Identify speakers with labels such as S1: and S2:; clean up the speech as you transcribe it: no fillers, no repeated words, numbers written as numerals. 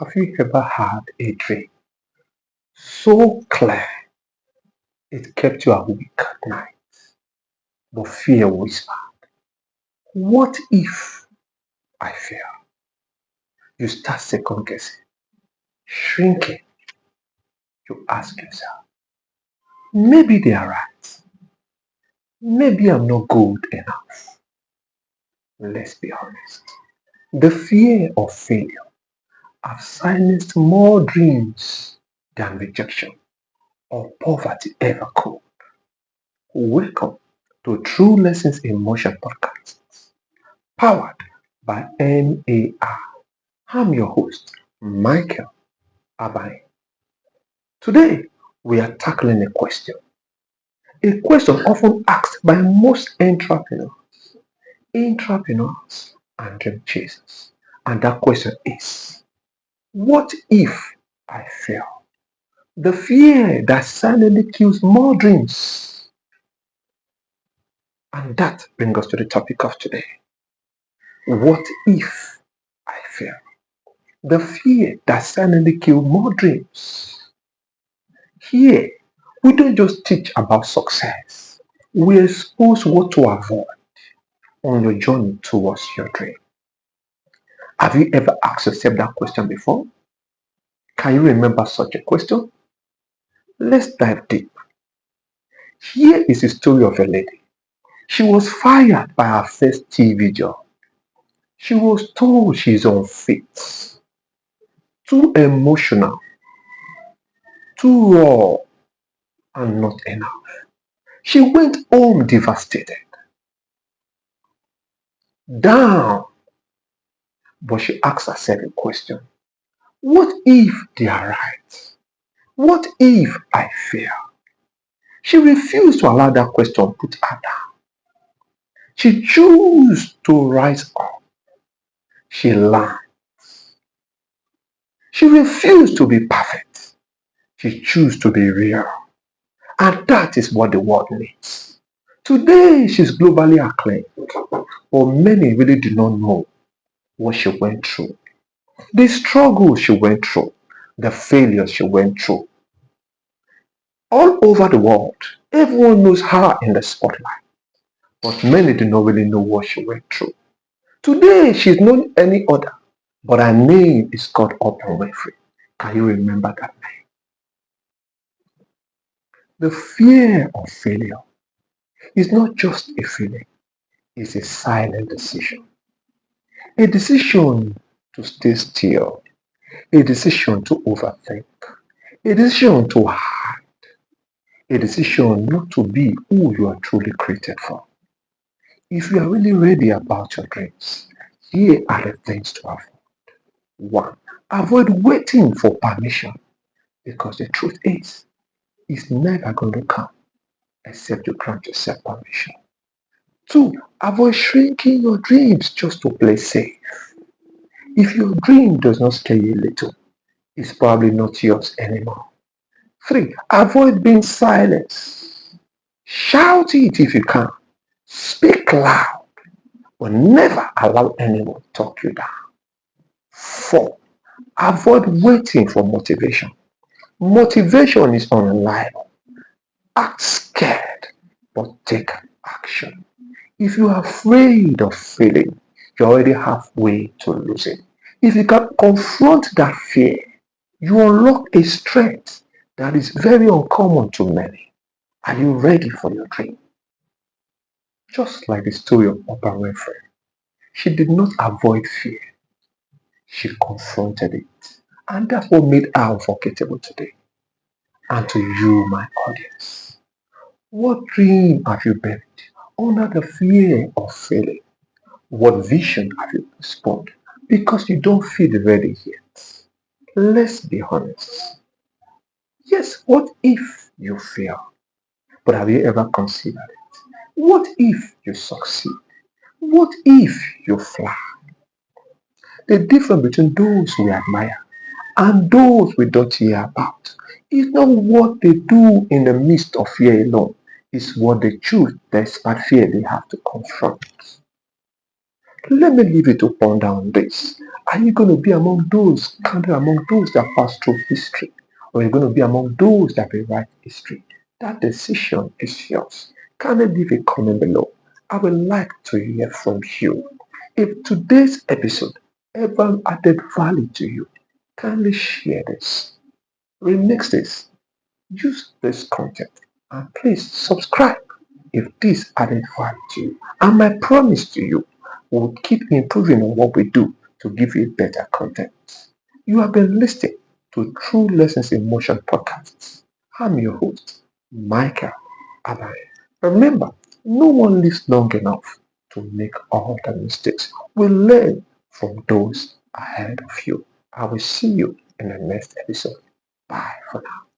S1: Have you ever had a dream so clear it kept you awake at night, but fear whispered, what if I fail? You start second guessing, shrinking. You ask yourself, maybe they are right. Maybe I'm not good enough. Let's be honest. The fear of failure has silenced more dreams than rejection or poverty ever could. Welcome to True Lessons in Motion podcast, powered by NAR. I'm your host, Michael Abanye. Today, we are tackling a question often asked by most entrepreneurs and dream chasers. And that question is, what if I fail? The fear that silently kills more dreams. And that brings us to the topic of today. What if I fail? The fear that silently kills more dreams. Here, we don't just teach about success. We expose what to avoid on your journey towards your dream. Have you ever asked yourself that question before? Can you remember such a question? Let's dive deep. Here is the story of a lady. She was fired by her first TV job. She was told she's unfit, too emotional, too raw, and not enough. She went home devastated, down, but she asked herself a question. What if they are right? What if I fail? She refused to allow that question put her down. She chose to rise up. She learned. She refused to be perfect. She chose to be real. And that is what the world needs. Today, she's globally acclaimed, but many really do not know what she went through, the struggles she went through, the failures she went through. All over the world, everyone knows her in the spotlight, but many do not really know what she went through. Today, she's not any other, but her name is called Oprah Winfrey. Can you remember that name? The fear of failure is not just a feeling, it's a silent decision. A decision to stay still, a decision to overthink, a decision to hide, a decision not to be who you are truly created for. If you are really ready about your dreams, here are the things to avoid. One, avoid waiting for permission because the truth is, it's never going to come except you grant yourself permission. Two, avoid shrinking your dreams just to play safe. If your dream does not scare you a little, it's probably not yours anymore. Three, avoid being silent. Shout it if you can. Speak loud, but never allow anyone to talk you down. Four, avoid waiting for motivation. Motivation is unreliable. Act scared, but take action. If you are afraid of failing, you're already halfway to losing. If you can confront that fear, you unlock a strength that is very uncommon to many. Are you ready for your dream? Just like the story of Oprah Winfrey, she did not avoid fear, she confronted it. And that's what made her unforgettable today. And to you, my audience, what dream have you buried under the fear of failing? What vision have you postponed because you don't feel ready yet? Let's be honest. Yes, what if you fail? But have you ever considered it? What if you succeed? What if you fly? The difference between those we admire and those we don't hear about is not what they do in the midst of fear alone. It's what they choose despite fear they have to confront. Let me leave you to ponder on this. Are you going to be among those, counted among those that pass through history? Or are you going to be among those that rewrite history? That decision is yours. Kindly leave a comment below. I would like to hear from you. If today's episode ever added value to you, kindly share this. Remix this. Use this content. And please subscribe if this added value to you. And my promise to you, we'll keep improving on what we do to give you better content. You have been listening to True Lessons in Motion podcasts. I'm your host, Michael Abanye. Remember, no one lives long enough to make all the mistakes. We learn from those ahead of you. I will see you in the next episode. Bye for now.